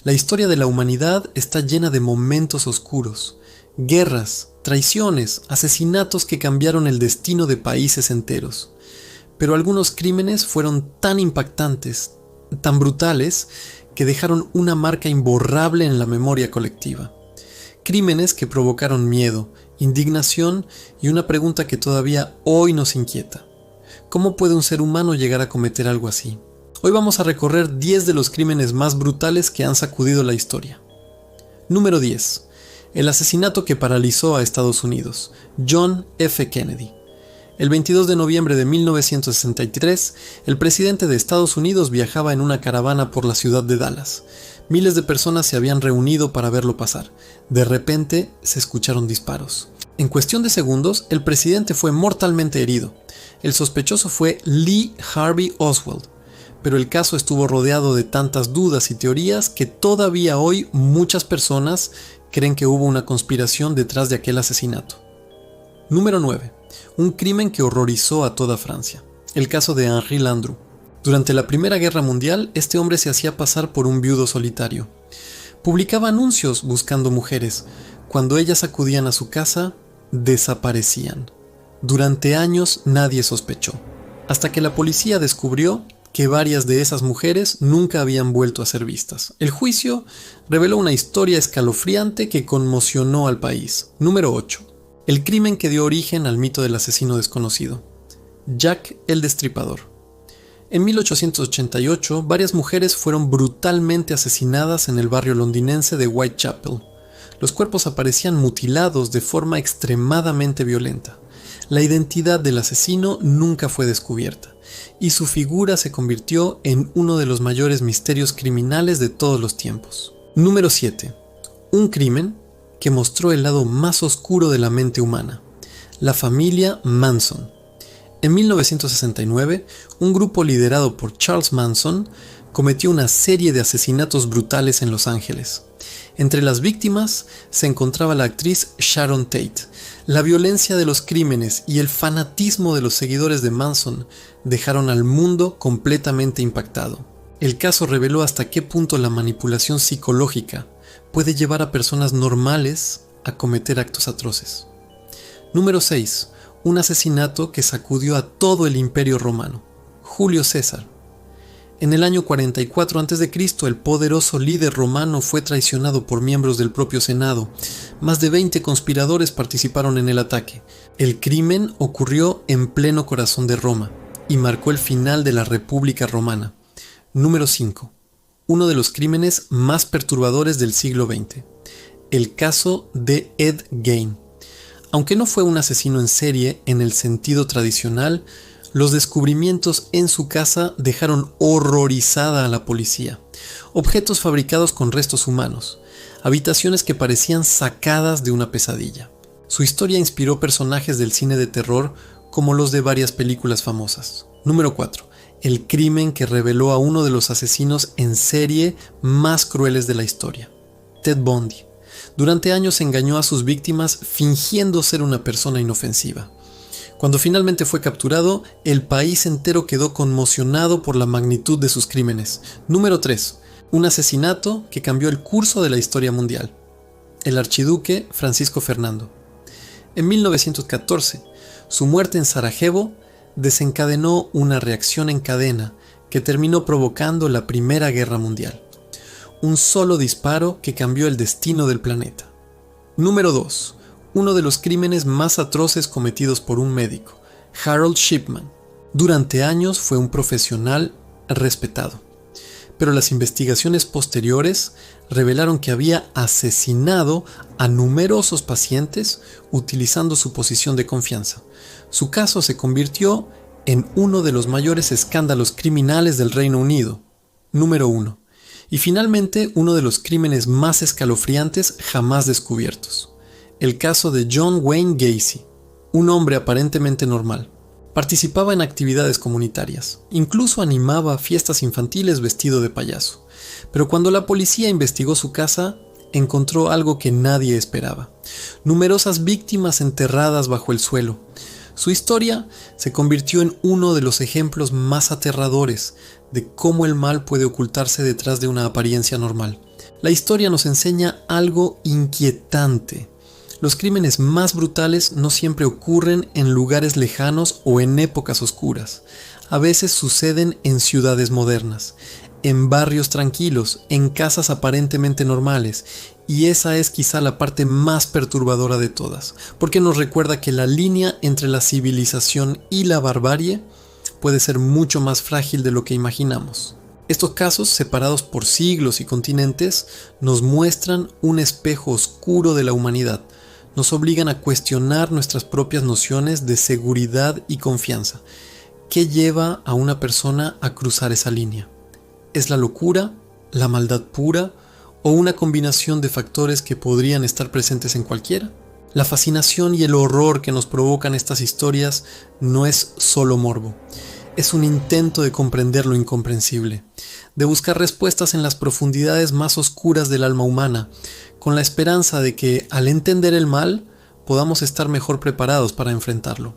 La historia de la humanidad está llena de momentos oscuros, guerras, traiciones, asesinatos que cambiaron el destino de países enteros. Pero algunos crímenes fueron tan impactantes, tan brutales, que dejaron una marca imborrable en la memoria colectiva. Crímenes que provocaron miedo, indignación y una pregunta que todavía hoy nos inquieta. ¿Cómo puede un ser humano llegar a cometer algo así? Hoy vamos a recorrer 10 de los crímenes más brutales que han sacudido la historia. Número 10. El asesinato que paralizó a Estados Unidos. John F. Kennedy. El 22 de noviembre de 1963, el presidente de Estados Unidos viajaba en una caravana por la ciudad de Dallas. Miles de personas se habían reunido para verlo pasar. De repente, se escucharon disparos. En cuestión de segundos, el presidente fue mortalmente herido. El sospechoso fue Lee Harvey Oswald, pero el caso estuvo rodeado de tantas dudas y teorías que todavía hoy muchas personas creen que hubo una conspiración detrás de aquel asesinato. Número 9. Un crimen que horrorizó a toda Francia. El caso de Henri Landru. Durante la Primera Guerra Mundial, este hombre se hacía pasar por un viudo solitario. Publicaba anuncios buscando mujeres. Cuando ellas acudían a su casa, desaparecían. Durante años nadie sospechó, hasta que la policía descubrió que varias de esas mujeres nunca habían vuelto a ser vistas. El juicio reveló una historia escalofriante que conmocionó al país. Número 8. El crimen que dio origen al mito del asesino desconocido. Jack el Destripador. En 1888, varias mujeres fueron brutalmente asesinadas en el barrio londinense de Whitechapel. Los cuerpos aparecían mutilados de forma extremadamente violenta. La identidad del asesino nunca fue descubierta, y su figura se convirtió en uno de los mayores misterios criminales de todos los tiempos. Número 7. Un crimen que mostró el lado más oscuro de la mente humana. La familia Manson. En 1969, un grupo liderado por Charles Manson cometió una serie de asesinatos brutales en Los Ángeles. Entre las víctimas se encontraba la actriz Sharon Tate. La violencia de los crímenes y el fanatismo de los seguidores de Manson dejaron al mundo completamente impactado. El caso reveló hasta qué punto la manipulación psicológica puede llevar a personas normales a cometer actos atroces. Número 6. Un asesinato que sacudió a todo el Imperio Romano. Julio César. En el año 44 a.C., el poderoso líder romano fue traicionado por miembros del propio Senado. Más de 20 conspiradores participaron en el ataque. El crimen ocurrió en pleno corazón de Roma y marcó el final de la República Romana. Número 5. Uno de los crímenes más perturbadores del siglo XX. El caso de Ed Gein. Aunque no fue un asesino en serie en el sentido tradicional, los descubrimientos en su casa dejaron horrorizada a la policía. Objetos fabricados con restos humanos, habitaciones que parecían sacadas de una pesadilla. Su historia inspiró personajes del cine de terror como los de varias películas famosas. Número 4. El crimen que reveló a uno de los asesinos en serie más crueles de la historia. Ted Bundy. Durante años engañó a sus víctimas fingiendo ser una persona inofensiva. Cuando finalmente fue capturado, el país entero quedó conmocionado por la magnitud de sus crímenes. Número 3. Un asesinato que cambió el curso de la historia mundial. El archiduque Francisco Fernando. En 1914, su muerte en Sarajevo desencadenó una reacción en cadena que terminó provocando la Primera Guerra Mundial. Un solo disparo que cambió el destino del planeta. Número 2. Uno de los crímenes más atroces cometidos por un médico, Harold Shipman. Durante años fue un profesional respetado, pero las investigaciones posteriores revelaron que había asesinado a numerosos pacientes utilizando su posición de confianza. Su caso se convirtió en uno de los mayores escándalos criminales del Reino Unido. Número 1. Y finalmente, uno de los crímenes más escalofriantes jamás descubiertos. El caso de John Wayne Gacy, un hombre aparentemente normal. Participaba en actividades comunitarias, incluso animaba fiestas infantiles vestido de payaso. Pero cuando la policía investigó su casa, encontró algo que nadie esperaba. Numerosas víctimas enterradas bajo el suelo. Su historia se convirtió en uno de los ejemplos más aterradores de cómo el mal puede ocultarse detrás de una apariencia normal. La historia nos enseña algo inquietante. Los crímenes más brutales no siempre ocurren en lugares lejanos o en épocas oscuras. A veces suceden en ciudades modernas, en barrios tranquilos, en casas aparentemente normales, y esa es quizá la parte más perturbadora de todas, porque nos recuerda que la línea entre la civilización y la barbarie puede ser mucho más frágil de lo que imaginamos. Estos casos, separados por siglos y continentes, nos muestran un espejo oscuro de la humanidad. Nos obligan a cuestionar nuestras propias nociones de seguridad y confianza. ¿Qué lleva a una persona a cruzar esa línea? ¿Es la locura, la maldad pura o una combinación de factores que podrían estar presentes en cualquiera? La fascinación y el horror que nos provocan estas historias no es solo morbo. Es un intento de comprender lo incomprensible, de buscar respuestas en las profundidades más oscuras del alma humana, con la esperanza de que, al entender el mal, podamos estar mejor preparados para enfrentarlo.